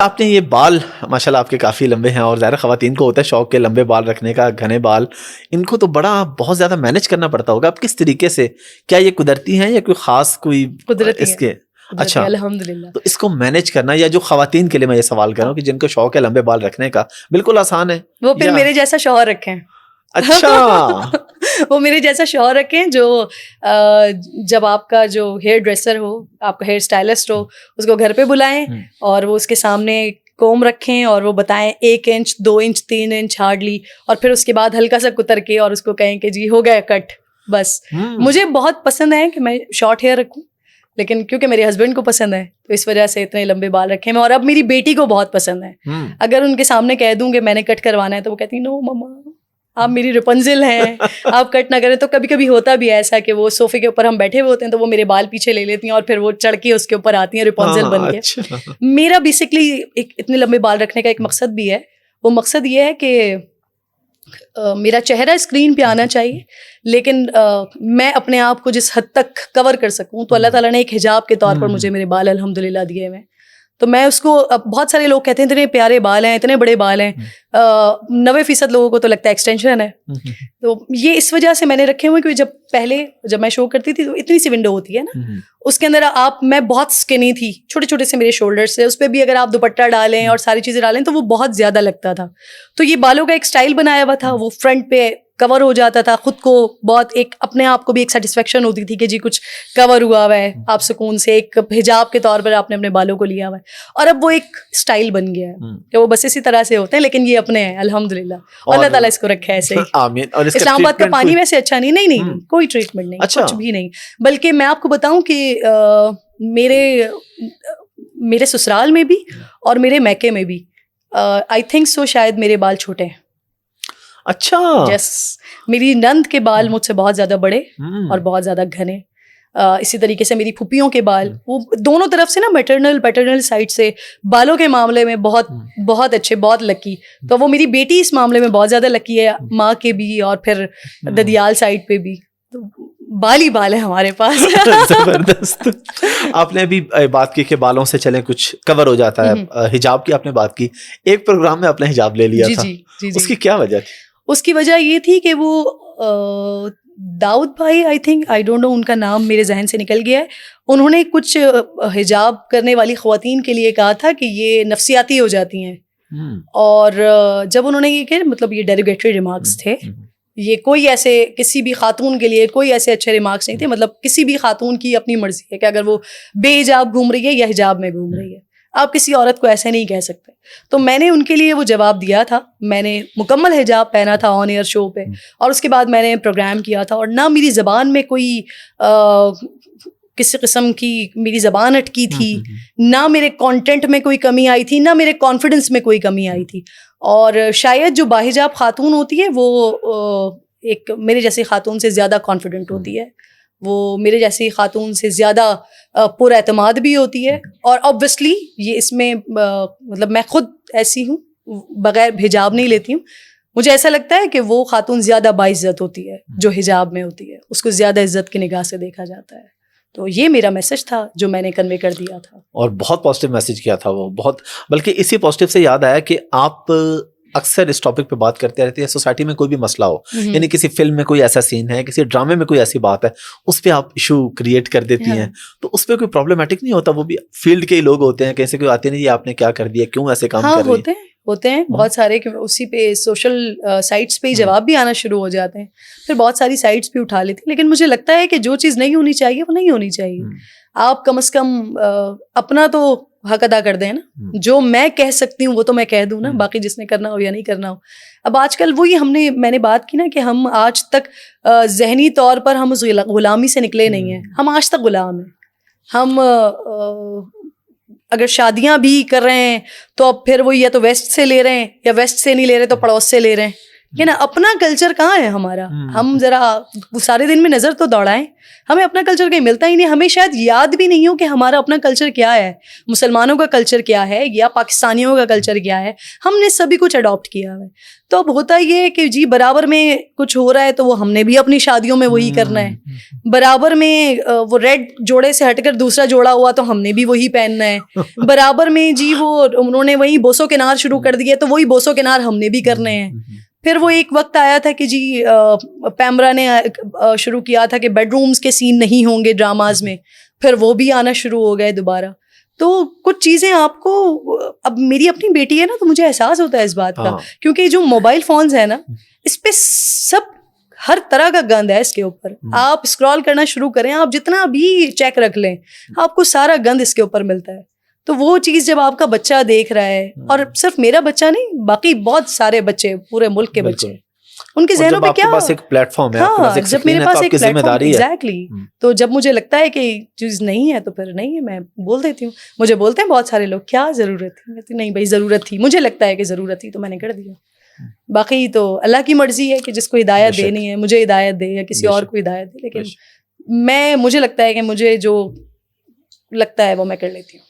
آپ نے یہ بال ماشاءاللہ آپ کے کافی لمبے ہیں، اور ظاہر خواتین کو ہوتا ہے شوق کے لمبے بال رکھنے کا، گھنے بال، ان کو تو بہت زیادہ مینج کرنا پڑتا ہوگا. آپ کس طریقے سے، کیا یہ قدرتی ہیں یا کوئی خاص کوئی قدرتی اس کے؟ اچھا، الحمدللہ. تو اس کو مینج کرنا، یا جو خواتین کے لیے میں یہ سوال کر رہا ہوں کہ جن کو شوق ہے لمبے بال رکھنے کا، بالکل آسان ہے وہ پھر میرے جیسا شوہر رکھیں. اچھا وہ میرے جیسا شوہر رکھیں جو جب آپ کا جو ہیئر ڈریسر ہو، آپ کا ہیئر اسٹائلسٹ ہو، اس کو گھر پہ بلائیں اور وہ اس کے سامنے کوم رکھیں اور وہ بتائیں 1 انچ 2 انچ 3 انچ ہارڈلی، اور پھر اس کے بعد ہلکا سا کتر کے اور اس کو کہیں کہ جی ہو گیا کٹ. بس مجھے بہت پسند ہے کہ میں شارٹ ہیئر رکھوں، لیکن کیونکہ میرے ہسبینڈ کو پسند ہے تو اس وجہ سے اتنے لمبے بال رکھے میں. اور اب میری بیٹی کو بہت پسند ہے. اگر ان کے سامنے کہہ دوں کہ میں نے کٹ کروانا ہے تو وہ کہتی نو مما آپ میری رپنزل ہیں، آپ کٹ نہ کریں. تو کبھی کبھی ہوتا بھی ایسا کہ وہ صوفے کے اوپر ہم بیٹھے ہوئے ہوتے ہیں تو وہ میرے بال پیچھے لے لیتی ہیں اور پھر وہ چڑھ کے اس کے اوپر آتی ہیں رپنزل بن کے. میرا بیسکلی اتنے لمبے بال رکھنے کا ایک مقصد بھی ہے. وہ مقصد یہ ہے کہ میرا چہرہ اسکرین پہ آنا چاہیے، لیکن میں اپنے آپ کو جس حد تک کور کر سکوں تو اللہ تعالیٰ نے ایک حجاب کے طور پر مجھے میرے بال الحمدللہ دیے ہوئے. تو میں اس کو، بہت سارے لوگ کہتے ہیں اتنے پیارے بال ہیں، اتنے بڑے بال ہیں، 90% لوگوں کو تو لگتا ہے ایکسٹینشن ہے. تو یہ اس وجہ سے میں نے رکھے ہوئے کہ جب میں شو کرتی تھی تو اتنی سی ونڈو ہوتی ہے نا، اس کے اندر میں بہت اسکنی تھی، چھوٹے چھوٹے سے میرے شولڈر سے، اس پہ بھی اگر آپ دوپٹہ ڈالیں اور ساری چیزیں ڈالیں تو وہ بہت زیادہ لگتا تھا. تو یہ بالوں کا ایک اسٹائل بنایا ہوا تھا، وہ فرنٹ پہ کور ہو جاتا تھا، خود کو بہت ایک اپنے آپ کو بھی ایک سیٹسفیکشن ہوتی تھی کہ جی کچھ کور ہوا ہوا ہے، آپ سکون سے ایک حجاب کے طور پر آپ نے اپنے بالوں کو لیا ہوا ہے. اور اب وہ ایک اسٹائل بن گیا ہے کہ وہ بس اسی طرح سے ہوتے ہیں، لیکن یہ اپنے ہیں الحمدللہ. اللہ تعالیٰ اس کو رکھے ایسے ہی. آمین. اور اسلام آباد کا پانی ویسے اچھا نہیں، کوئی ٹریٹمنٹ نہیں، کچھ بھی نہیں. بلکہ میں آپ کو بتاؤں کہ میرے سسرال میں بھی اور میرے میکے میں بھی آئی تھنک سو شاید میرے بال چھوٹے ہیں. اچھا. یس، میری نند کے بال مجھ سے بہت زیادہ بڑے اور بہت زیادہ گھنے. اسی طریقے سے میری پھوپھیوں کے بال، وہ دونوں طرف سے نا میٹرنل پیٹرنل سائڈ سے بالوں کے معاملے میں بہت بہت اچھے، بہت لکی. تو وہ میری بیٹی اس معاملے میں بہت زیادہ لکی ہے، ماں کے بھی اور پھر ددیال سائڈ پہ بھی. تو بال ہی بال ہے ہمارے پاس. زبردست. آپ نے ابھی بات کی کہ بالوں سے چلیں کچھ کور ہو جاتا ہے، حجاب کی آپ نے بات کی. ایک پروگرام میں آپ نے حجاب لے لیا تھا، اس کی کیا وجہ تھی؟ اس کی وجہ یہ تھی کہ وہ داؤد بھائی، آئی ڈونٹ نو، ان کا نام میرے ذہن سے نکل گیا ہے. انہوں نے کچھ حجاب کرنے والی خواتین کے لیے کہا تھا کہ یہ نفسیاتی ہو جاتی ہیں. اور جب انہوں نے یہ کہ مطلب یہ ڈیروگیٹری ریمارکس تھے، یہ کوئی ایسے کسی بھی خاتون کے لیے کوئی ایسے اچھے ریمارکس نہیں تھے. مطلب کسی بھی خاتون کی اپنی مرضی ہے کہ اگر وہ بے حجاب گھوم رہی ہے یا حجاب میں گھوم رہی ہے، آپ کسی عورت کو ایسے نہیں کہہ سکتے. تو میں نے ان کے لیے وہ جواب دیا تھا. میں نے مکمل حجاب پہنا تھا آن ایئر شو پہ، اور اس کے بعد میں نے پروگرام کیا تھا. اور نہ میری زبان میں کوئی کسی قسم کی میری زبان اٹکی تھی، نہ میرے کانٹینٹ میں کوئی کمی آئی تھی، نہ میرے کانفیڈنس میں کوئی کمی آئی تھی. اور شاید جو باحجاب خاتون ہوتی ہے وہ ایک میرے جیسی خاتون سے زیادہ کانفیڈنٹ ہوتی ہے، وہ میرے جیسی خاتون سے زیادہ پر اعتماد بھی ہوتی ہے. اور آبویسلی یہ اس میں مطلب میں خود ایسی ہوں، بغیر حجاب نہیں لیتی ہوں. مجھے ایسا لگتا ہے کہ وہ خاتون زیادہ باعزت ہوتی ہے جو حجاب میں ہوتی ہے، اس کو زیادہ عزت کی نگاہ سے دیکھا جاتا ہے. تو یہ میرا میسج تھا جو میں نے کنوے کر دیا تھا، اور بہت پازیٹیو میسج کیا تھا وہ. بہت، بلکہ اسی پازیٹیو سے یاد آیا کہ آپ اکثر اس ٹاپک پہ بات کرتے رہتے ہیں. سوسائٹی میں کوئی بھی مسئلہ ہو، یعنی کسی فلم میں کوئی ایسا سین ہے، کسی ڈرامے میں کوئی ایسی بات ہے، اس پہ آپ ایشو کریٹ کر دیتی ہیں. تو اس پہ کوئی پرابلمٹک نہیں ہوتا؟ وہ بھی فیلڈ کے ہی لوگ ہوتے ہیں، کیسے کوئی آتے نہیں یہ آپ نے کیا کر دیا، کیوں ایسے کام کر رہی ہیں؟ ہوتے ہیں بہت سارے، اسی پہ سوشل سائٹس پہ ہی جواب بھی آنا شروع ہو جاتے ہیں. پھر بہت ساری سائٹس بھی اٹھا لیتی ہیں. لیکن مجھے لگتا ہے کہ جو چیز نہیں ہونی چاہیے وہ نہیں ہونی چاہیے. آپ کم از کم اپنا تو حق ادا کر دیں نا. جو میں کہہ سکتی ہوں وہ تو میں کہہ دوں نا، باقی جس نے کرنا ہو یا نہیں کرنا ہو. اب آج کل وہی میں نے بات کی نا کہ ہم آج تک ذہنی طور پر ہم اس غلامی سے نکلے نہیں ہیں. ہم آج تک غلام ہیں. ہم اگر شادیاں بھی کر رہے ہیں تو اب پھر وہ یا تو ویسٹ سے لے رہے ہیں، یا ویسٹ سے نہیں لے رہے تو پڑوس سے لے رہے ہیں. کہ نا اپنا کلچر کہاں ہے ہمارا. ہم ذرا سارے دن میں نظر تو دوڑائیں, ہمیں اپنا کلچر کہیں ملتا ہی نہیں. ہمیں شاید یاد بھی نہیں ہو کہ ہمارا اپنا کلچر کیا ہے, مسلمانوں کا کلچر کیا ہے یا پاکستانیوں کا کلچر کیا ہے. ہم نے سبھی کچھ اڈاپٹ کیا ہے. تو اب ہوتا یہ ہے کہ جی برابر میں کچھ ہو رہا ہے تو وہ ہم نے بھی اپنی شادیوں میں وہی کرنا ہے. برابر میں وہ ریڈ جوڑے سے ہٹ کر دوسرا جوڑا ہوا تو ہم نے بھی وہی پہننا ہے. برابر میں جی وہ انہوں نے وہی بوسو کے نار شروع کر دیے تو وہی بوسو کے نار ہم نے بھی کرنے ہیں. پھر وہ ایک وقت آیا تھا کہ جی پیمرا نے شروع کیا تھا کہ بیڈ رومز کے سین نہیں ہوں گے ڈراماز میں, پھر وہ بھی آنا شروع ہو گئے دوبارہ. تو کچھ چیزیں آپ کو, اب میری اپنی بیٹی ہے نا تو مجھے احساس ہوتا ہے اس بات کا, کیونکہ جو موبائل فونز ہیں نا اس پہ سب ہر طرح کا گند ہے اس کے اوپر. آپ اسکرال کرنا شروع کریں, آپ جتنا بھی چیک رکھ لیں آپ کو سارا گند اس کے اوپر ملتا ہے. تو وہ چیز جب آپ کا بچہ دیکھ رہا ہے, اور صرف میرا بچہ نہیں باقی بہت سارے بچے پورے ملک کے بچے, ان کے ذہنوں پہ کیا, ایک پلیٹ فارم ہے, ہاں جب میرے پاس ایک پلیٹ فارم, ایگزیکٹلی, تو جب مجھے لگتا ہے کہ چیز نہیں ہے تو پھر نہیں ہے, میں بول دیتی ہوں. مجھے بولتے ہیں بہت سارے لوگ کیا ضرورت تھی, نہیں بھائی ضرورت تھی, مجھے لگتا ہے کہ ضرورت تھی تو میں نے کر دیا. باقی تو اللہ کی مرضی ہے کہ جس کو ہدایت دینی ہے مجھے ہدایت دے یا کسی اور کو ہدایت دے, لیکن مجھے لگتا ہے کہ مجھے جو لگتا ہے وہ میں کر لیتی ہوں.